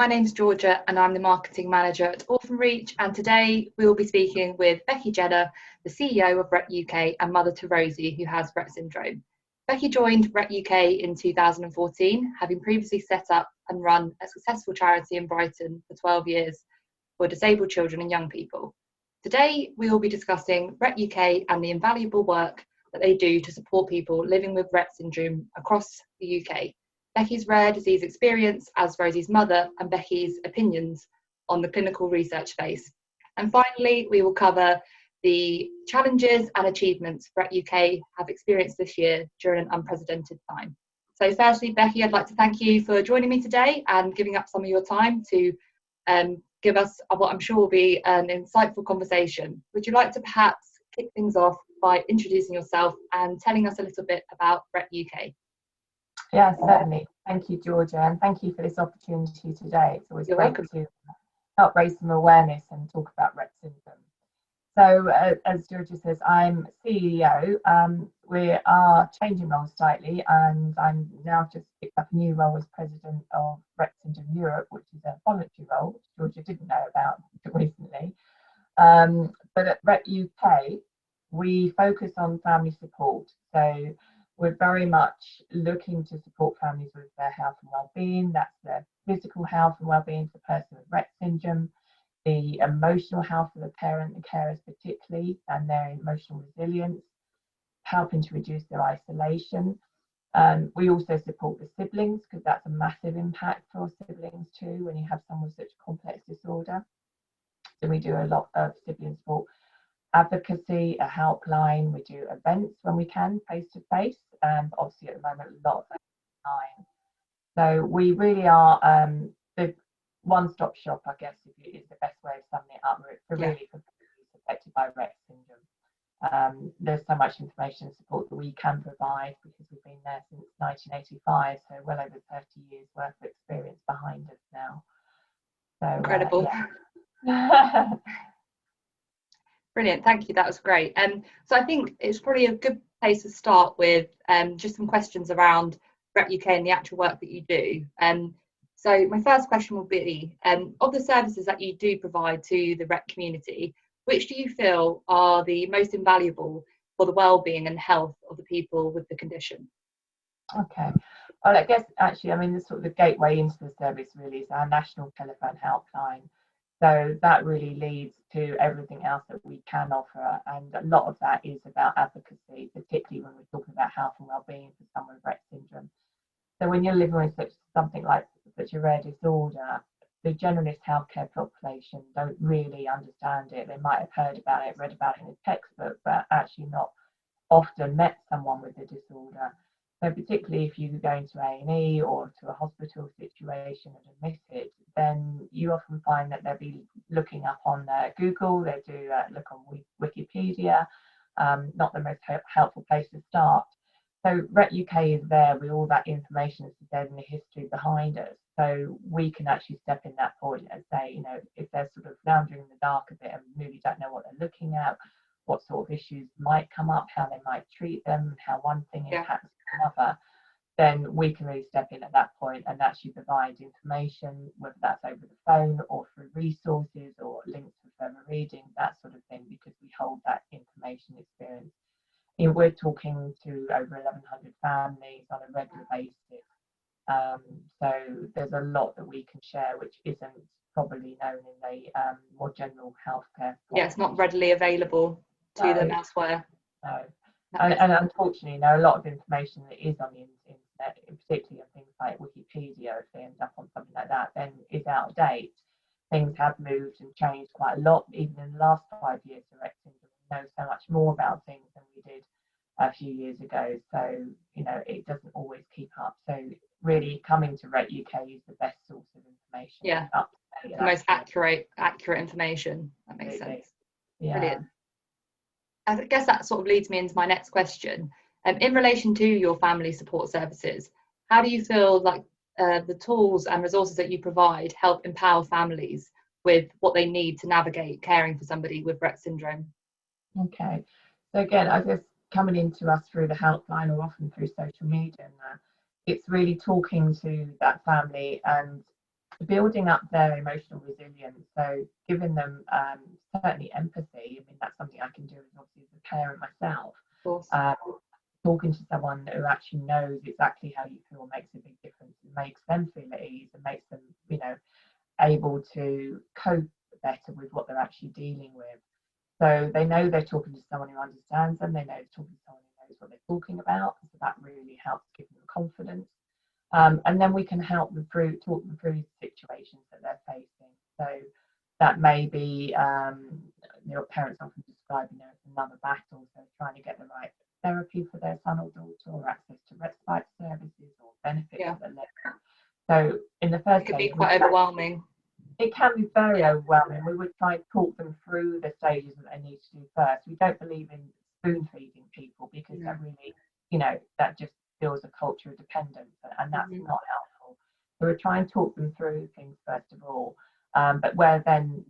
my name's Georgia and I'm the marketing manager at Orphan and today we will be speaking with Becky Jenner, the CEO of Rett UK and mother to Rosie, who has Rett syndrome. Becky joined Rett UK in 2014, having previously set up and run a successful charity in Brighton for 12 years for disabled children and young people. Today we will be discussing Rett UK and the invaluable work that they do to support people living with Rett syndrome across the UK. Becky's rare disease experience as Rosie's mother and Becky's opinions on the clinical research phase. And finally, we will cover the challenges and achievements Rett UK have experienced this year during an unprecedented time. So firstly, Becky, I'd like to thank you for joining me today and giving up some of your time to give us what I'm sure will be an insightful conversation. Would you like to perhaps kick things off by introducing yourself and telling us a little bit about Rett UK? Yeah, certainly. Thank you, Georgia, and thank you for this opportunity today. It's always great to help raise some awareness and talk about Rett syndrome. So, as Georgia says, I'm CEO. We are changing roles slightly, and I'm now just picked up a new role as President of Rett Syndrome Europe, which is a voluntary role, which Georgia didn't know about recently. But at Rett UK, we focus on family support. So we're very much looking to support families with their health and well-being. That's their physical health and well-being for the person with Rett syndrome, the emotional health of the parent and carers particularly, and their emotional resilience, helping to reduce their isolation. We also support the siblings because that's a massive impact for siblings too when you have someone with such a complex disorder. So we do a lot of sibling support. Advocacy, a helpline, we do events when we can, face-to-face, obviously at the moment a lot of online. So we really are the one-stop shop, I guess, is the best way of summing it up, for really for people affected by Rett syndrome. There's so much information and support that we can provide because we've been there since 1985, so well over 30 years worth of experience behind us now. So, incredible. Yeah. Brilliant, thank you, that was great. So I think it's probably a good place to start with just some questions around Rett UK and the actual work that you do. So my first question will be, of the services that you do provide to the Rett community, which do you feel are the most invaluable for the well-being and health of the people with the condition? Okay, well, I guess actually, I mean, the sort of the gateway into the service really is our national telephone helpline. So that really leads to everything else that we can offer, and a lot of that is about advocacy, particularly when we're talking about health and well-being for someone with Rett syndrome. So when you're living with something like such a rare disorder, the generalist healthcare population don't really understand it. They might have heard about it, read about it in a textbook, but actually not often met someone with the disorder. So particularly if you go into A&E or to a hospital situation and admitted, then you often find that they'll be looking up on Google, they do look on Wikipedia, not the most helpful place to start. So Rett UK is there with all that information as there in the history behind us. So we can actually step in that point and say, you know, if they're sort of floundering in the dark a bit and really don't know what they're looking at, what sort of issues might come up, how they might treat them, how one thing impacts another, then we can really step in at that point and actually provide information, whether that's over the phone or through resources or links to further reading, that sort of thing, because we hold that information experience. You know, we're talking to over 1,100 families on a regular basis. So there's a lot that we can share which isn't probably known in the more general healthcare. Yeah, it's not readily available to them elsewhere. No. And unfortunately, you know, a lot of information that is on the internet, particularly on things like Wikipedia, if they end up on something like that, then is out of date. Things have moved and changed quite a lot, even in the last 5 years of Rett syndrome. We know so much more about things than we did a few years ago. So, you know, it doesn't always keep up. So really coming to Rett UK is the best source of information. Yeah, the most accurate information. That makes sense. Yeah. Brilliant. I guess that sort of leads me into my next question. In relation to your family support services, how do you feel like the tools and resources that you provide help empower families with what they need to navigate caring for somebody with Rett syndrome? Okay, so again, I guess coming into us through the helpline or often through social media, and it's really talking to that family and building up their emotional resilience. So giving them certainly empathy. I mean, that's something I can do as obviously as a parent myself. Of course. Talking to someone who actually knows exactly how you feel makes a big difference. It makes them feel at ease and makes them, you know, able to cope better with what they're actually dealing with. So they know they're talking to someone who understands them. They know they're talking to someone who knows what they're talking about. So that really helps give them confidence. And then we can help them through, talk them through situations that they're facing. So that may be, parents often describe, another battle. So trying to get the right therapy for their son or daughter, or access to respite services, or benefits at the level. So in the first it could place, be quite overwhelming. It can be very overwhelming. We would try and talk them through the stages that they need to do first. We don't believe in spoon feeding people because that really, that just builds a culture of dependence, and that's not helpful. So we try and talk them through things first of all. But where then,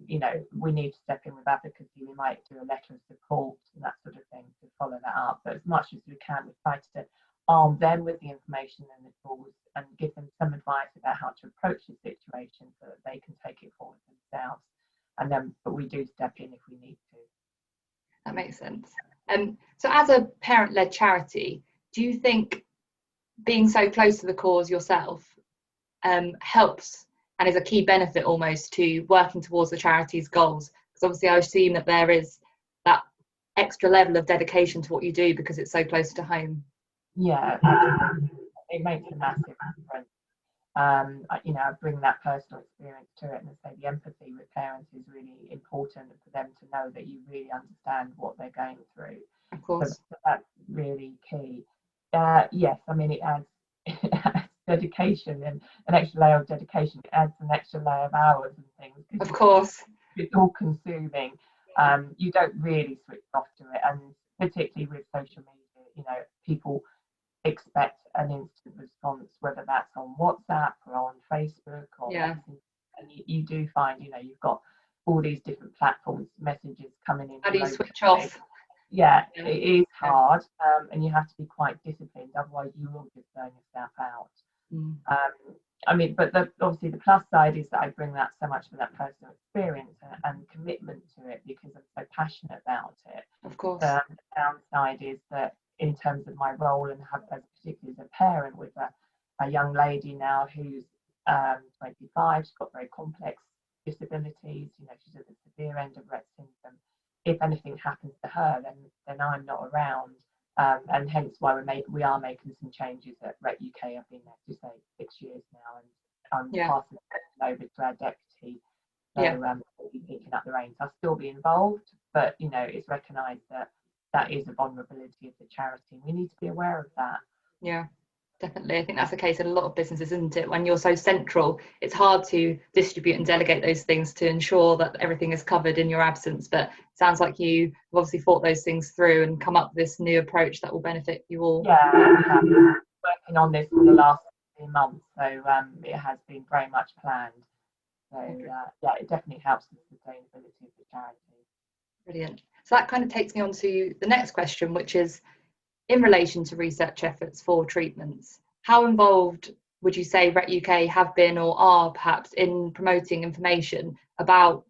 we need to step in with advocacy, we might do a letter of support and that sort of thing to follow that up. But as much as we can, we try to arm them with the information and the tools and give them some advice about how to approach the situation so that they can take it forward themselves. And then, but we do step in if we need to. That makes sense. So as a parent-led charity, do you think being so close to the cause yourself helps and is a key benefit almost to working towards the charity's goals? Because obviously I assume that there is that extra level of dedication to what you do because it's so close to home. Yeah, it makes a massive difference. I bring that personal experience to it, and I say the empathy with parents is really important for them to know that you really understand what they're going through. Of course. So that's really key. Yes, I mean it adds dedication and an extra layer of dedication. It adds an extra layer of hours and things. Of course. It's all consuming. You don't really switch off to it, and particularly with social media, people expect an instant response, whether that's on WhatsApp or on Facebook or Messenger. And you do find, you've got all these different platforms, messages coming in. How do you switch off? Yeah, it is hard, and you have to be quite disciplined, otherwise you will just burn yourself out. But obviously the plus side is that I bring that so much of that personal experience and commitment to it because I'm so passionate about it. Of course. The downside is that in terms of my role and particularly as a parent with a young lady now who's 25, she's got very complex disabilities, she's at the severe end of Rett syndrome. If anything happens to her, then I'm not around. And hence why we are making some changes at Rett UK. I've been there to say 6 years now, and I'm passing it over to our deputy. So we'll be picking up the reins. I'll still be involved, but it's recognised that is a vulnerability of the charity. We need to be aware of that. Yeah, definitely. I think that's the case in a lot of businesses, isn't it? When you're so central, it's hard to distribute and delegate those things to ensure that everything is covered in your absence. But it sounds like you've obviously thought those things through and come up with this new approach that will benefit you all. Yeah, I have been working on this for the last 3 months, so it has been very much planned. So it definitely helps the sustainability of the charity. Brilliant. So that kind of takes me on to the next question, which is in relation to research efforts for treatments. How involved would you say Rett UK have been or are perhaps in promoting information about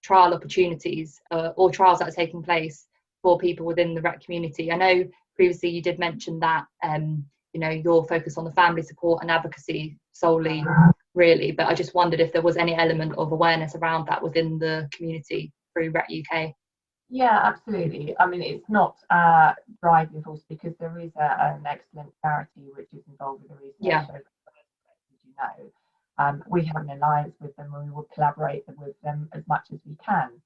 trial opportunities or trials that are taking place for people within the Rett community? I know previously you did mention that you're focused on the family support and advocacy solely, really, but I just wondered if there was any element of awareness around that within the community through Rett UK. Yeah, absolutely. I mean, it's not driving force because there is an excellent charity which is involved with the research. As we have an alliance with them and we will collaborate with them as much as we can.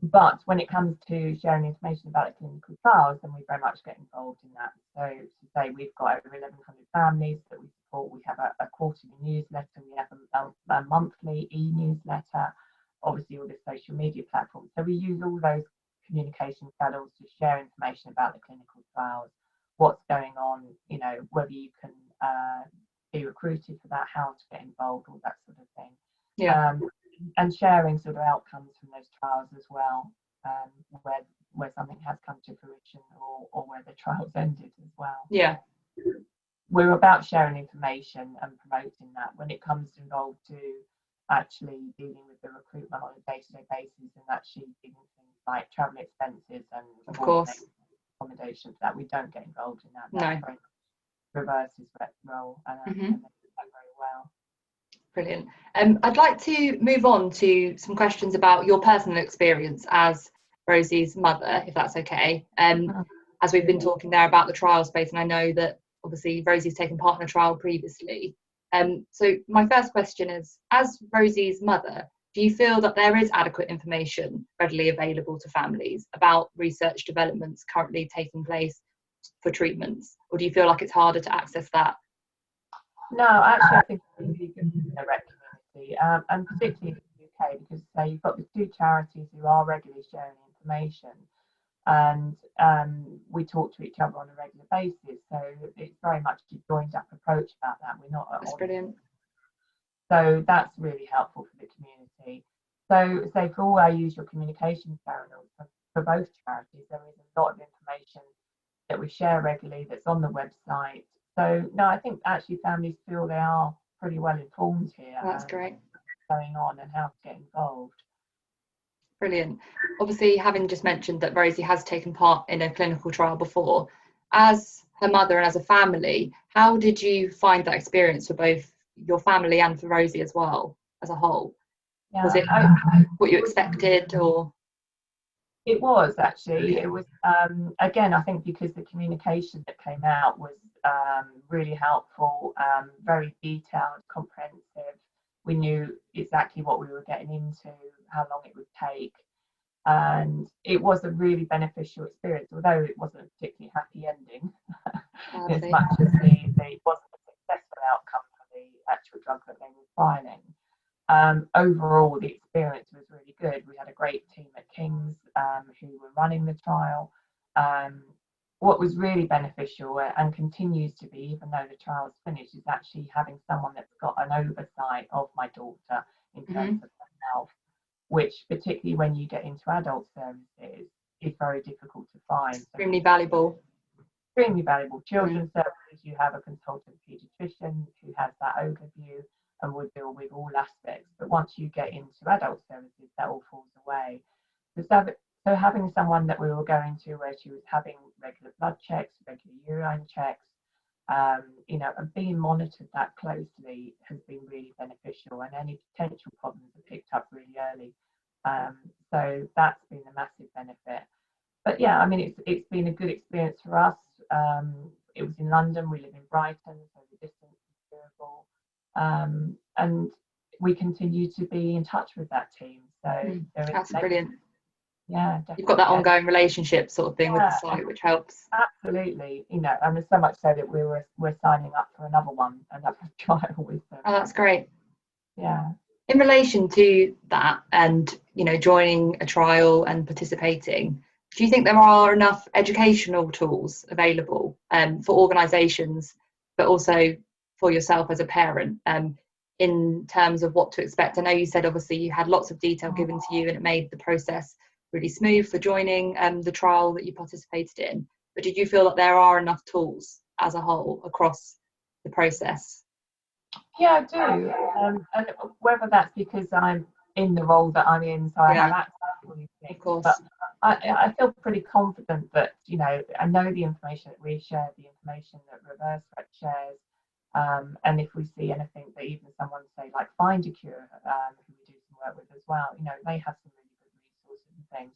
But when it comes to sharing information about the clinical trials, then we very much get involved in that. So to say we've got over 1,100 families that we support. We have a quarterly newsletter. We have a monthly e-newsletter. Obviously all the social media platforms. So we use all those communication channels to share information about the clinical trials, what's going on, whether you can be recruited for that, how to get involved, all that sort of thing. And sharing sort of outcomes from those trials as well, where something has come to fruition or where the trials ended as well. Yeah. we're about sharing information and promoting that. When it comes involved to actually dealing with the recruitment on a day-to-day basis and actually dealing with things like travel expenses and Of course. accommodation, that we don't get involved in that. No. That reverses that role, and they do that very well. Brilliant. I'd like to move on to some questions about your personal experience as Rosie's mother, if that's okay. As we've been talking there about the trial space, and I know that obviously Rosie's taken part in a trial previously. So my first question is, as Rosie's mother, do you feel that there is adequate information readily available to families about research developments currently taking place for treatments, or do you feel like it's harder to access that? No, actually, I think it's really good in the Rett community, and particularly in the UK, because you've got the two charities who are regularly sharing information, and we talk to each other on a regular basis. So it's very much a joined-up approach about that. We're not. That's brilliant. So that's really helpful for the community. So, for all our usual communication channels for both charities, there is a lot of information that we share regularly that's on the website. So no, I think actually families feel they are pretty well informed here. That's great. What's going on and how to get involved. Brilliant. Obviously, having just mentioned that Rosie has taken part in a clinical trial before, as her mother and as a family, how did you find that experience for both your family and for Rosie as well, as a whole? Yeah. Was it what you expected, or? It was actually. It was again, I think because the communication that came out was really helpful, very detailed, comprehensive. We knew exactly what we were getting into, how long it would take, and it was a really beneficial experience, although it wasn't a particularly happy ending as much as it wasn't a successful outcome for the actual drug that they were filing. Overall, the experience was really good. We had a great team at King's who were running the trial. What was really beneficial and continues to be, even though the trial's finished, is actually having someone that's got an oversight of my daughter in terms of her health, which particularly when you get into adult services is very difficult to find. Extremely valuable. Extremely valuable. Children's services, you have a consultant paediatrician who has that overview and will deal with all aspects. But once you get into adult services, that all falls away. So having someone that we were going to where she was having regular blood checks, regular urine checks, and being monitored that closely has been really beneficial, and any potential problems are picked up really early. So that's been a massive benefit. But yeah, I mean, it's been a good experience for us. It was in London, we live in Brighton, so the distance is doable. And we continue to be in touch with that team. So that's brilliant. Yeah, definitely. You've got that ongoing relationship sort of thing with the site, which helps. Absolutely, and so much so that we're signing up for another trial with them. Oh, that's great. Yeah. In relation to that, and joining a trial and participating, do you think there are enough educational tools available for organisations, but also for yourself as a parent, in terms of what to expect? I know you said obviously you had lots of detail given to you and it made the process really smooth for joining the trial that you participated in, but did you feel that there are enough tools as a whole across the process? Yeah, I do, and whether that's because I'm in the role that I'm in, so I have access to all these things. Of course. But I feel pretty confident that I know the information that we share, the information that Reverse Rett shares, and if we see anything that even someone say like Find a Cure, who we do some work with as well, they have some really good resources and things.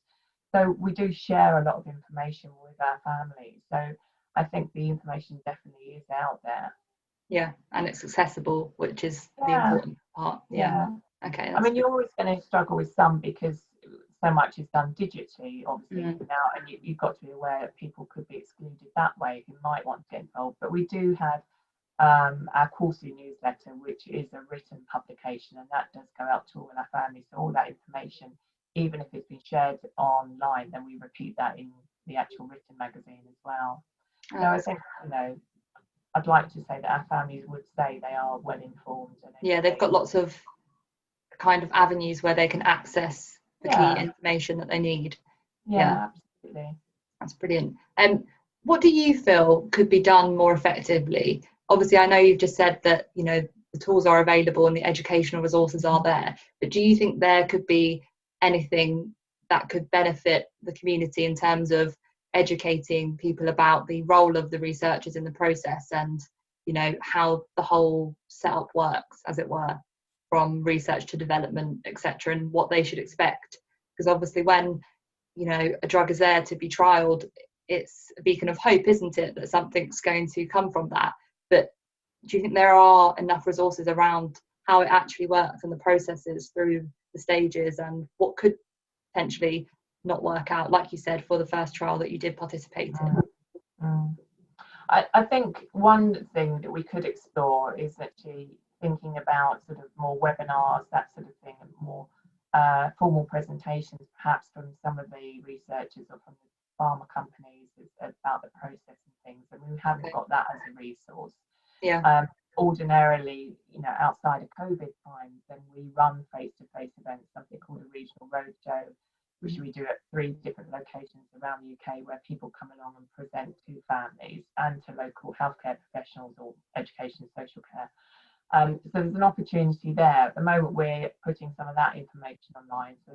So we do share a lot of information with our families. So I think the information definitely is out there. Yeah, and it's accessible, which is the important part. Yeah. Okay. I mean, you're always going to struggle with some because so much is done digitally, obviously, now, and you've got to be aware that people could be excluded that way who might want to get involved. But we do have our quarterly newsletter, which is a written publication, and that does go out to all our families. So all that information, even if it's been shared online, then we repeat that in the actual written magazine as well. So I think, I'd like to say that our families would say they are well informed. And they've got lots of kind of avenues where they can access the key information that they need. Yeah, absolutely. That's brilliant. What do you feel could be done more effectively obviously I know you've just said that, you know, the tools are available and the educational resources are there, but do you think there could be anything that could benefit the community in terms of educating people about the role of the researchers in the process, and, you know, how the whole setup works, as it were, from research to development, etc., and what they should expect? Because obviously when, you know, a drug is there to be trialed, it's a beacon of hope, isn't it, that something's going to come from that. But do you think there are enough resources around how it actually works and the processes through the stages, and what could potentially not work out, like you said, for the first trial that you did participate in? I think one thing that we could explore is actually thinking about sort of more webinars, that sort of thing, and more formal presentations, perhaps from some of the researchers or from the pharma companies about the process and things. And we haven't got that as a resource. Yeah. Ordinarily, you know, outside of COVID times, then we run face-to-face events, something called a regional roadshow, which we do at 3 different locations around the UK, where people come along and present to families and to local healthcare professionals or education and social care. So there's an opportunity there. At the moment, we're putting some of that information online. So,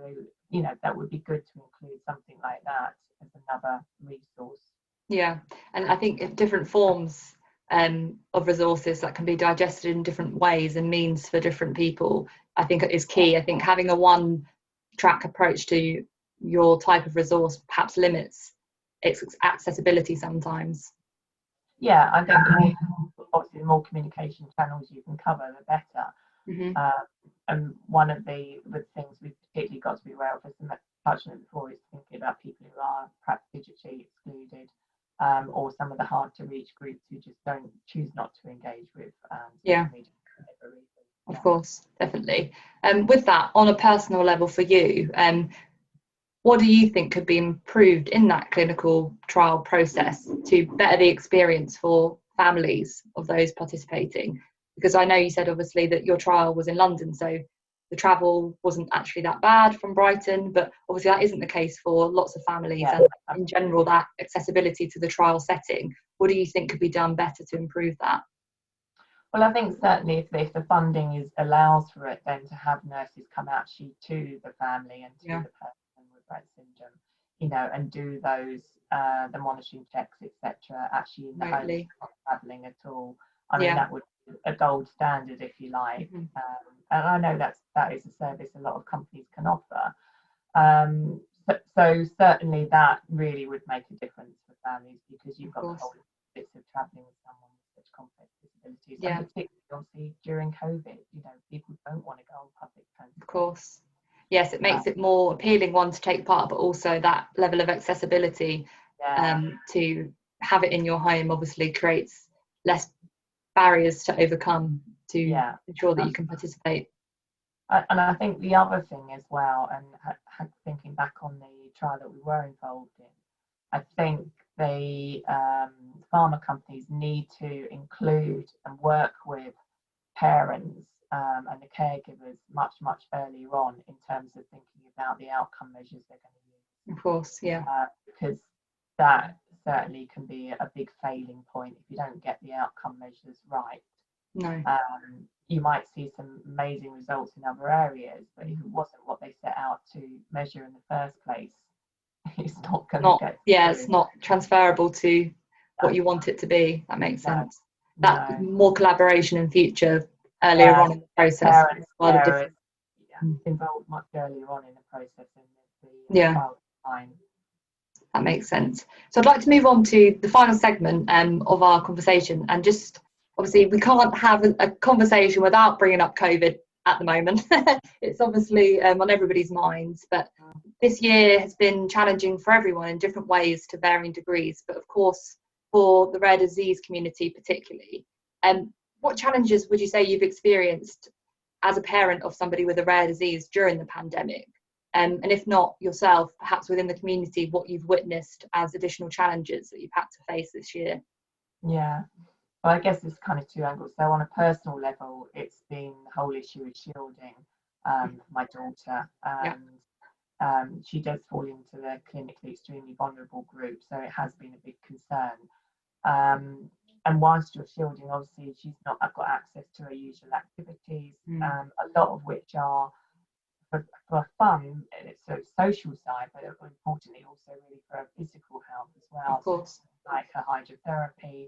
you know, that would be good to include something like that as another resource. Yeah, and I think different forms of resources that can be digested in different ways and means for different people, I think is key. I think having a one-track approach to your type of resource perhaps limits its accessibility sometimes. Yeah, I think obviously the more communication channels you can cover, the better. And one of the things we've particularly got to be aware of, as I touched on it before, is thinking about people who are perhaps digitally excluded, or some of the hard to reach groups who just don't choose not to engage with social media. Of course, definitely. With that, on a personal level for you, what do you think could be improved in that clinical trial process to better the experience for families of those participating? Because I know you said obviously that your trial was in London, so the travel wasn't actually that bad from Brighton, but obviously that isn't the case for lots of families, and in general that accessibility to the trial setting. What do you think could be done better to improve that? Well, I think certainly if the funding allows for it, then to have nurses come out to the family and to the person with Rett syndrome, you know, and do those the monitoring checks, etc., actually in the home, not travelling at all. I mean, that would be a gold standard, if you like. And I know that is a service a lot of companies can offer. So certainly that really would make a difference for families, because you've got the whole bits of travelling with someone with such complex disabilities, and particularly obviously during COVID, you know, people don't want to go on public transport. Of course. Yes, it makes it more appealing, one, to take part, but also that level of accessibility to have it in your home obviously creates less barriers to overcome to ensure that you can participate. And I think the other thing as well, and thinking back on the trial that we were involved in, I think the pharma companies need to include and work with parents and the caregivers much earlier on in terms of thinking about the outcome measures they're going to use. Of course, because that certainly can be a big failing point if you don't get the outcome measures right. No. You might see some amazing results in other areas, but if it wasn't what they set out to measure in the first place, it's not going to get through. It's not transferable to what you want it to be. That makes sense. That more collaboration in future earlier on in the process. Involved much earlier on in the process in the trial design. That makes sense. So I'd like to move on to the final segment of our conversation, and just obviously we can't have a conversation without bringing up COVID at the moment. It's obviously on everybody's minds, but this year has been challenging for everyone in different ways to varying degrees, but of course for the rare disease community particularly. What challenges would you say you've experienced as a parent of somebody with a rare disease during the pandemic? And if not yourself, perhaps within the community, what you've witnessed as additional challenges that you've had to face this year? Yeah, well, I guess it's kind of 2 angles. So on a personal level, it's been the whole issue with shielding my daughter. She does fall into the clinically extremely vulnerable group, so it has been a big concern. and whilst you're shielding, obviously she's not got access to her usual activities, a lot of which are for fun, so social side, but importantly also really for her physical health as well. Of course. So like her hydrotherapy,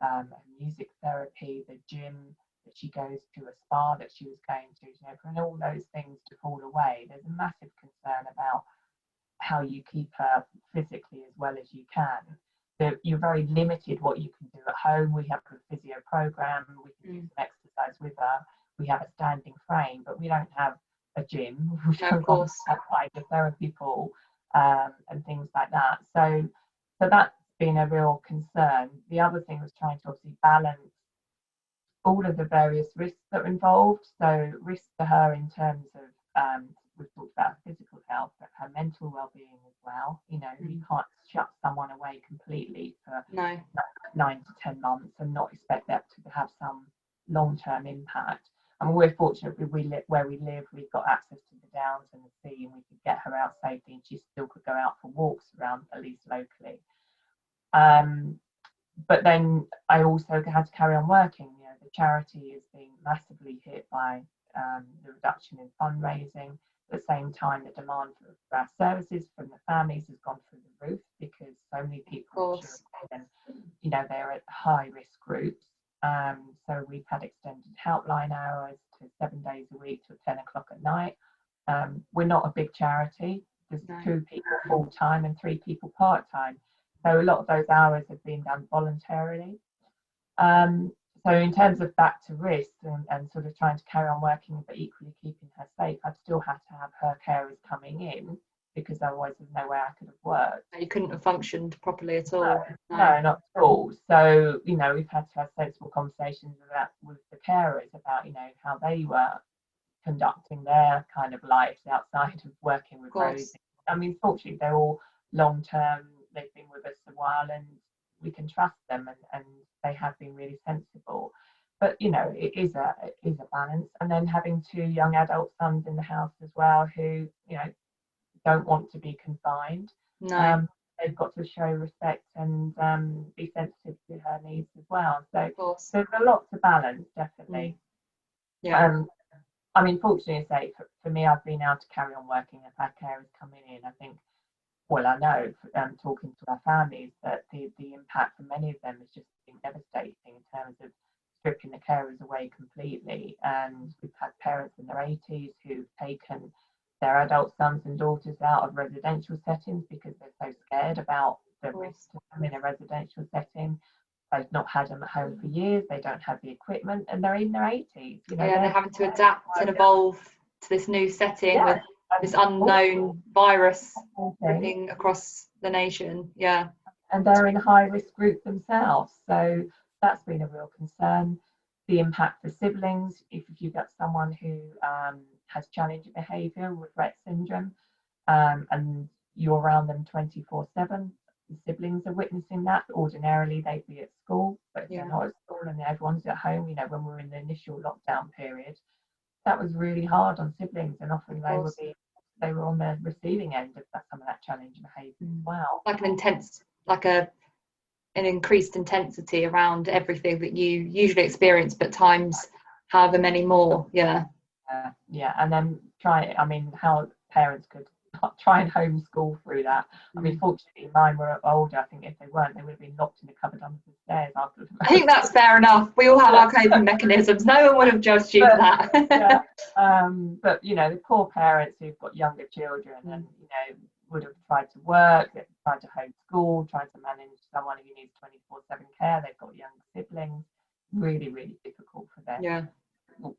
her music therapy, the gym that she goes to, a spa that she was going to, for all those things to fall away, there's a massive concern about how you keep her physically as well as you can. So you're very limited what you can do at home. We have a physio program, we can do some exercise with her. We have a standing frame, but we don't have a gym. We don't have hydrotherapy pool and things like that. So that's been a real concern. The other thing was trying to obviously balance all of the various risks that are involved. So risks to her in terms of we've talked about physical health, but her mental well-being as well. You can't shut someone away completely for 9 to 10 months and not expect that to have some long-term impact. And we're fortunate where we live, we've got access to the downs and the sea, and we could get her out safely, and she still could go out for walks around, at least locally. But then I also had to carry on working. The charity is being massively hit by the reduction in fundraising. At the same time, the demand for our services from the families has gone through the roof because so many people, they're at high risk groups. So we've had extended helpline hours to 7 days a week till 10 o'clock at night. We're not a big charity. There's 2 people full time and 3 people part time. So a lot of those hours have been done voluntarily. So in terms of back to risk and sort of trying to carry on working but equally keeping her safe, I've still had to have her carers coming in because otherwise there's no way I could have worked. You couldn't have functioned properly at all. No, not at all. So, we've had to have sensible conversations with the carers about, how they were conducting their kind of lives outside of working with Rosie. I mean, fortunately, they're all long-term, they've been with us a while and we can trust them and they have been really sensible. But, it is a balance. And then having 2 young adult sons in the house as well who, don't want to be confined. They've got to show respect and be sensitive to her needs as well. So there's a lot to balance, definitely. I mean, fortunately, for me, I've been able to carry on working. I've had carers coming in. I think, I know talking to our families that the impact for many of them has just been devastating in terms of stripping the carers away completely. And we've had parents in their 80s who've taken their adult sons and daughters out of residential settings because they're so scared about the risk of them in a residential setting. They've not had them at home for years. They don't have the equipment, and they're in their 80s. They're having to adapt and evolve to this new setting with this unknown virus spreading across the nation. And they're in a high risk group themselves, so that's been a real concern. The impact for siblings, if you've got someone who has challenging behaviour with Rett syndrome, and you're around them 24/7, the siblings are witnessing that. Ordinarily they'd be at school, but if they're not at school and everyone's at home, when we were in the initial lockdown period, that was really hard on siblings, and often they were on the receiving end of some of that challenging behaviour as well. Like an increased intensity around everything that you usually experience, but times however many more. And then how parents could try and homeschool through that. I mean, fortunately mine were older. I think if they weren't, they would have been locked in a cupboard under the stairs after. I think that's fair enough. We all have our coping mechanisms. No one would have judged you for that. But the poor parents who've got younger children and would have tried to work, tried to homeschool, tried to manage someone who needs 24/7 care. They've got young siblings. Really, really difficult for them.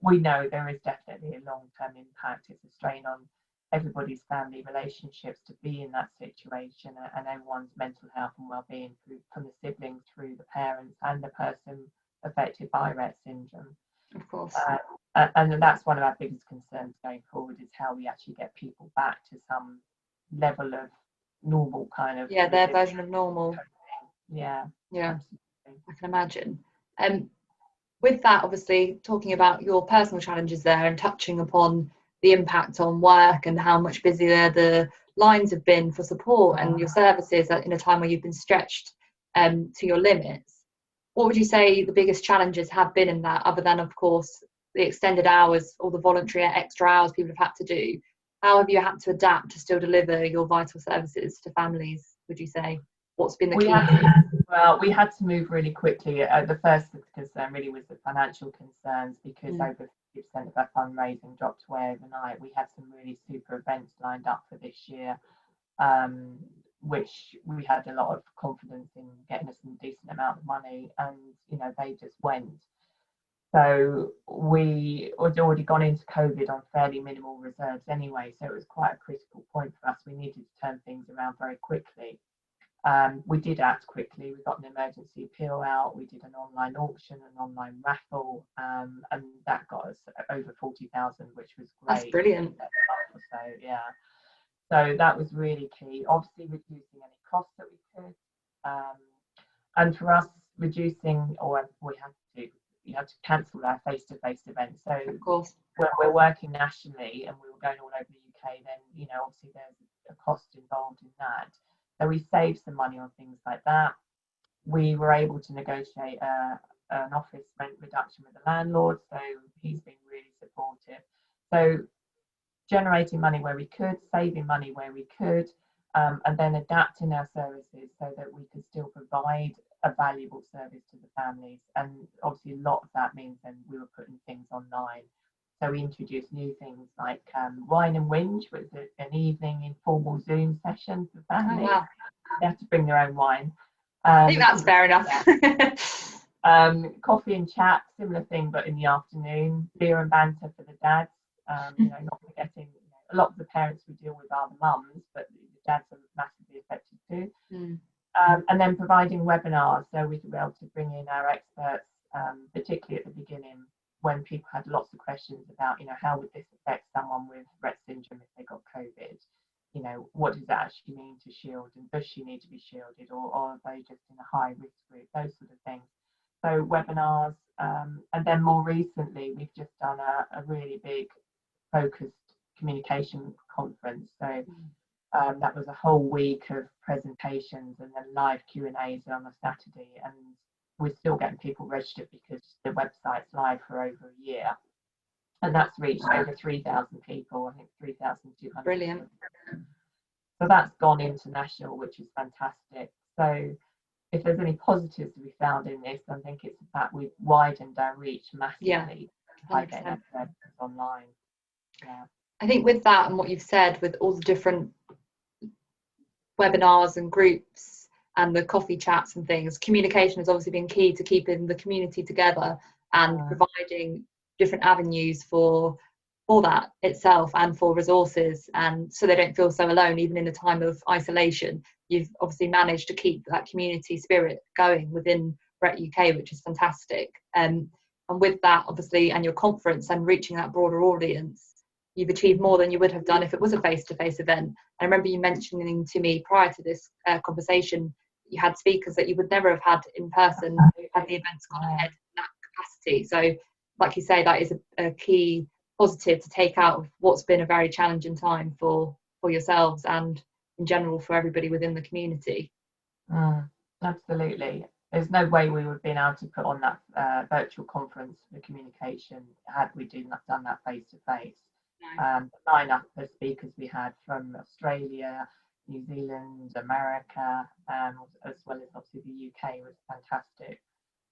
We know there is definitely a long-term impact. It's a strain on everybody's family relationships to be in that situation, and everyone's mental health and well-being from the siblings through the parents and the person affected by Rett syndrome. Of course. And that's one of our biggest concerns going forward, is how we actually get people back to some level of normal kind of their version of normal. Absolutely. I can imagine. With that, obviously talking about your personal challenges there and touching upon the impact on work and how much busier the lines have been for support and your services in a time where you've been stretched to your limits, what would you say the biggest challenges have been in that, other than, of course, the extended hours or the voluntary extra hours people have had to do? How have you had to adapt to still deliver your vital services to families, would you say? What's been the key? We had to move really quickly. The first concern really was the financial concerns, because over 50% of our fundraising dropped away overnight. We had some really super events lined up for this year, which we had a lot of confidence in getting us a decent amount of money, and they just went. So we had already gone into COVID on fairly minimal reserves anyway, so it was quite a critical point for us. We needed to turn things around very quickly. We did act quickly. We got an emergency appeal out. We did an online auction, an online raffle, and that got us over 40,000, which was great. That's brilliant. So yeah, so that was really key. Obviously, reducing any costs that we could, and for us, reducing, or we had to cancel our face-to-face events. So of course, when we're working nationally and we were going all over the UK, then obviously there's a cost involved in that. So we saved some money on things like that. We were able to negotiate an office rent reduction with the landlord, so he's been really supportive. So generating money where we could, saving money where we could, and then adapting our services so that we could still provide a valuable service to the families. And obviously a lot of that means then we were putting things online. So we introduced new things like Wine and Whinge, which is an evening informal Zoom session for families. Oh, wow. They have to bring their own wine. I think that's fair enough. Coffee and chat, similar thing, but in the afternoon. Beer and banter for the dads. Not forgetting, a lot of the parents we deal with are the mums, but the dads are massively affected too. And then providing webinars, so we could be able to bring in our experts, particularly at the beginning, when people had lots of questions about, how would this affect someone with Rett syndrome if they got COVID? What does that actually mean to shield, and does she need to be shielded, or are they just in a high risk group? Those sort of things. So webinars, and then more recently, we've just done a really big focused communication conference. So that was a whole week of presentations and then live Q&As on a Saturday, and we're still getting people registered because the website's live for over a year, and that's reached over 3,000 people, I think 3,200. Brilliant. So that's gone international, which is fantastic. So if there's any positives to be found in this, I think it's the fact we've widened our reach massively by getting our services online. Yeah. I think with that and what you've said, with all the different webinars and groups and the coffee chats and things, communication has obviously been key to keeping the community together and providing different avenues for that itself, and for resources, and so they don't feel so alone even in a time of isolation. You've obviously managed to keep that community spirit going within Rett UK, which is fantastic. And with that, obviously, and your conference and reaching that broader audience, you've achieved more than you would have done if it was a face-to-face event. I remember you mentioning to me prior to this conversation, you had speakers that you would never have had in person had the events gone ahead in that capacity. So like you say, that is a key positive to take out of what's been a very challenging time for yourselves and in general for everybody within the community. Absolutely. There's no way we would have been able to put on that virtual conference for communication had we done that face-to-face. The lineup of speakers we had from Australia, New Zealand, America, as well as obviously the UK was fantastic.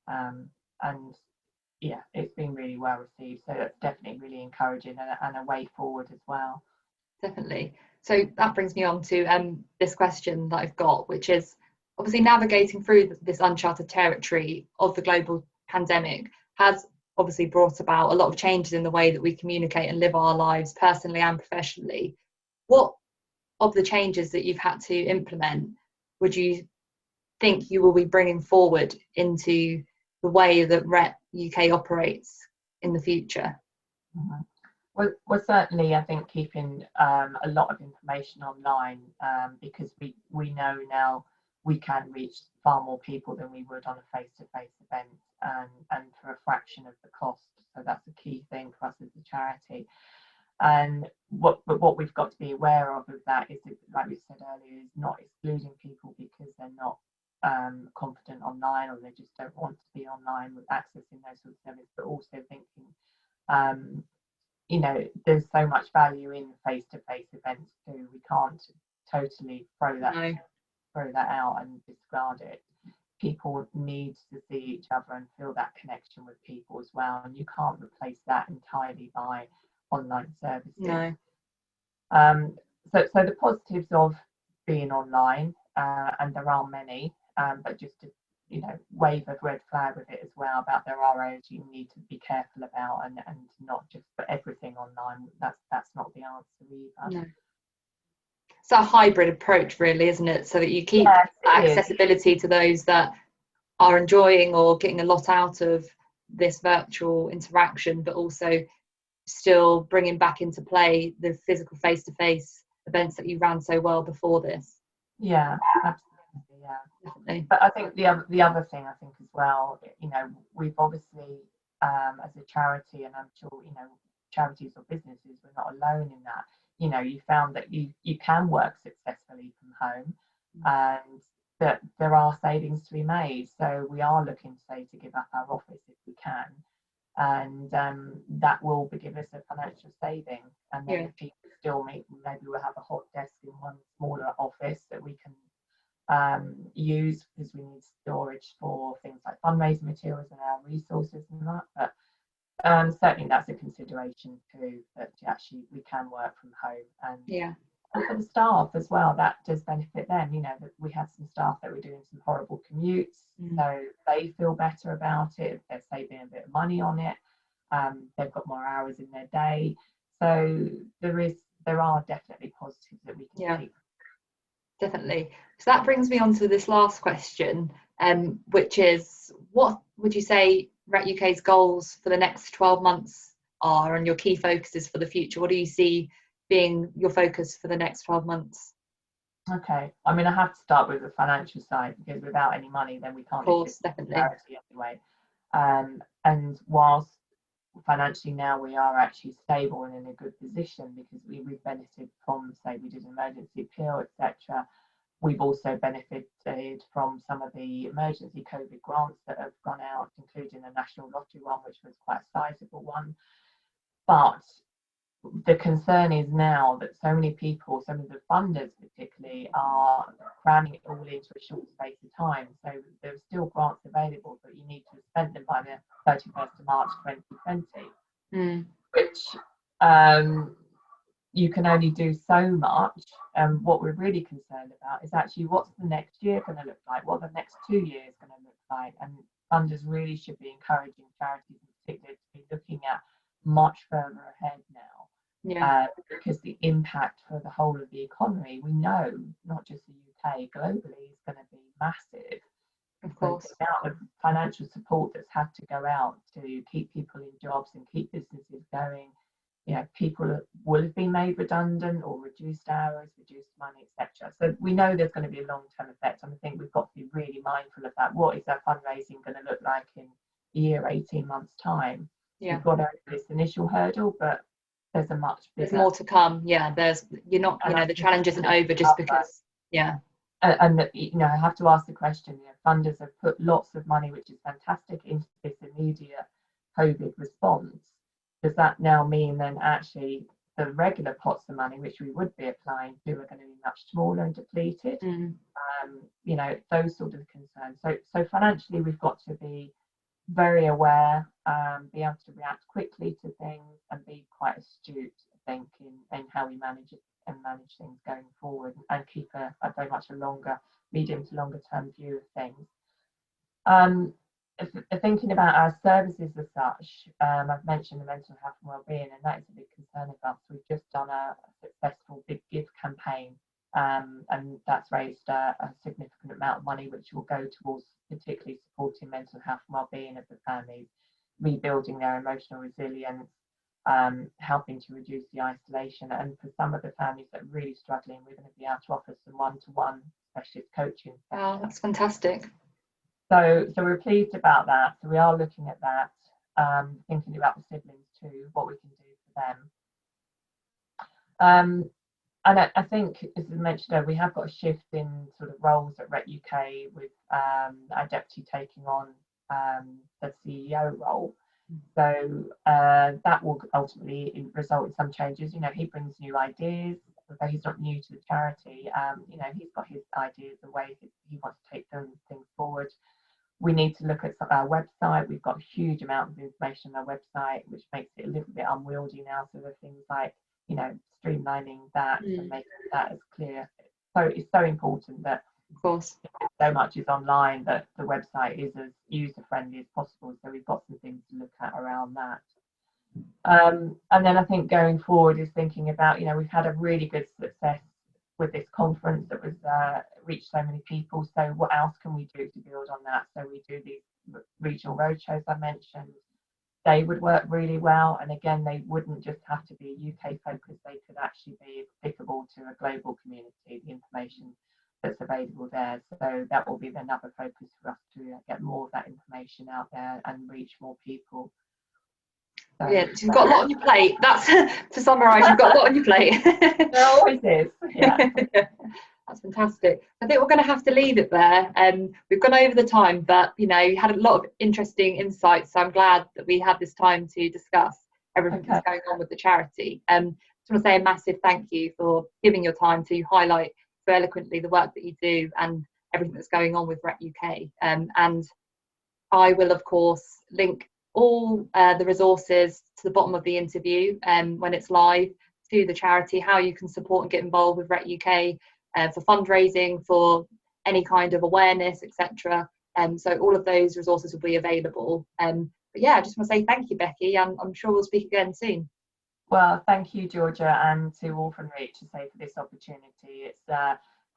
And yeah, it's been really well received. So that's definitely really encouraging and a way forward as well. Definitely. So that brings me on to this question that I've got, which is obviously navigating through this uncharted territory of the global pandemic has obviously brought about a lot of changes in the way that we communicate and live our lives personally and professionally. What of the changes that you've had to implement would you think you will be bringing forward into the way that Rett UK operates in the future? Well, certainly I think keeping a lot of information online, because we know now we can reach far more people than we would on a face-to-face event, and for a fraction of the cost. So that's a key thing for us as a charity. And what we've got to be aware of that is, like we said earlier, is not excluding people because they're not confident online, or they just don't want to be online with accessing those sort of services, but also thinking, you know, there's so much value in face-to-face events too. We can't totally throw that out and discard it. People need to see each other and feel that connection with people as well, and you can't replace that entirely by online services. No. So the positives of being online, and there are many, but just to, you know, wave a red flag with it as well, about there are areas you need to be careful about, and not just put everything online. That's not the answer either. No. It's a hybrid approach, really, isn't it? So that you keep accessibility to those that are enjoying or getting a lot out of this virtual interaction, but also still bringing back into play the physical face-to-face events that you ran so well before this. Yeah, absolutely. Yeah, definitely. But I think the other thing, I think as well, you know, we've obviously, as a charity, and I'm sure, you know, charities or businesses, we're not alone in that. You know, you found that you can work successfully from home, and that there are savings to be made. So we are looking, say, to give up our office if we can, and that will give us a financial saving. And then if people still meet, maybe we'll have a hot desk in one smaller office that we can use, because we need storage for things like fundraising materials and our resources and that. But certainly that's a consideration too, that actually we can work from home. And for the staff as well, that does benefit them. You know, that we have some staff that were doing some horrible commutes, so they feel better about it. They're saving a bit of money on it. They've got more hours in their day. So there are definitely positives that we can take. Definitely. So that brings me on to this last question, which is, what would you say Rett UK's goals for the next 12 months are, and your key focuses for the future? What do you see being your focus for the next 12 months? Okay, I mean, I have to start with the financial side, because without any money, then we can't. Of course, definitely. Anyway, and whilst financially now we are actually stable and in a good position, because we've benefited from, say, we did an emergency appeal, etc. We've also benefited from some of the emergency COVID grants that have gone out, including the National Lottery one, which was quite a sizable one. But the concern is now that so many people, some of the funders particularly, are cramming it all into a short space of time. So there's still grants available, but you need to spend them by the 31st of March 2020, which you can only do so much. And what we're really concerned about is actually, what's the next year going to look like? What are the next 2 years going to look like? And funders really should be encouraging charities in particular to be looking at much further ahead now, because the impact for the whole of the economy, we know, not just the UK, globally, is going to be massive. Of course. The amount of financial support that's had to go out to keep people in jobs and keep businesses going. You know, people will have been made redundant or reduced hours, reduced money, etc. So we know there's going to be a long-term effect, and I think we've got to be really mindful of that. What is our fundraising going to look like in a year, 18 months' time? We've got over this initial hurdle, but there's a much bigger. There's more to come. Yeah, the challenge isn't over just because. And you know, I have to ask the question. You know, funders have put lots of money, which is fantastic, into this immediate COVID response. Does that now mean then actually the regular pots of money which we would be applying to are going to be much smaller and depleted? You know, those sort of concerns. So financially, we've got to be very aware, be able to react quickly to things, and be quite astute, I think, in how we manage it and manage things going forward, and keep a very much a longer, medium to longer term view of things. Thinking about our services as such, I've mentioned the mental health and wellbeing, and that is a big concern of us. We've just done a successful Big Give campaign, and that's raised a significant amount of money, which will go towards particularly supporting mental health and wellbeing of the families, rebuilding their emotional resilience, helping to reduce the isolation. And for some of the families that are really struggling, we're going to be able to offer some one-to-one specialist coaching. Oh, that's fantastic. So we're pleased about that. So we are looking at that, thinking about the siblings too, what we can do for them. And I think, as I mentioned earlier, we have got a shift in sort of roles at Rett UK, with our deputy taking on the CEO role. So that will ultimately result in some changes. You know, he brings new ideas, although he's not new to the charity. You know, he's got his ideas, the way he wants to take things forward. We need to look at our website. We've got a huge amount of information on our website, which makes it a little bit unwieldy now. So there are things like, you know, streamlining that and making that as clear. So it's so important that, of course, so much is online, that the website is as user friendly as possible. So we've got some things to look at around that. And then I think going forward is thinking about, you know, we've had a really good success with this conference that was reached so many people. So what else can we do to build on that? So we do these regional roadshows I mentioned. They would work really well, and again, they wouldn't just have to be UK focused. They could actually be applicable to a global community, the information that's available there. So that will be another focus for us, to get more of that information out there and reach more people. So, yeah, you've got a lot on your plate. That's to summarise. You've got a lot on your plate. There always is. Yeah. That's fantastic. I think we're going to have to leave it there. We've gone over the time, but you know, you had a lot of interesting insights. So I'm glad that we had this time to discuss everything that's going on with the charity. I just want to say a massive thank you for giving your time to highlight so eloquently the work that you do and everything that's going on with Rett UK. And I will, of course, link all the resources to the bottom of the interview when it's live, to the charity, how you can support and get involved with Rett UK for fundraising, for any kind of awareness, etc. So all of those resources will be available. But yeah, I just want to say thank you, Becky, and I'm sure we'll speak again soon. Well, thank you, Georgia, and to Orphan Reach for this opportunity. It's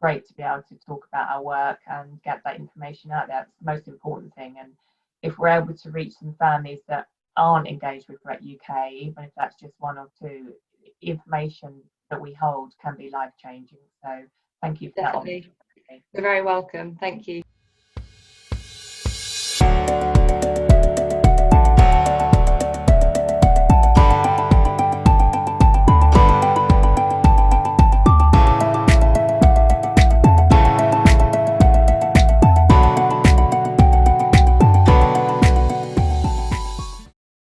great to be able to talk about our work and get that information out there. It's the most important thing. And if we're able to reach some families that aren't engaged with Rett UK, even if that's just one or two, information that we hold can be life-changing. So thank you for that opportunity. You're very welcome. Thank you.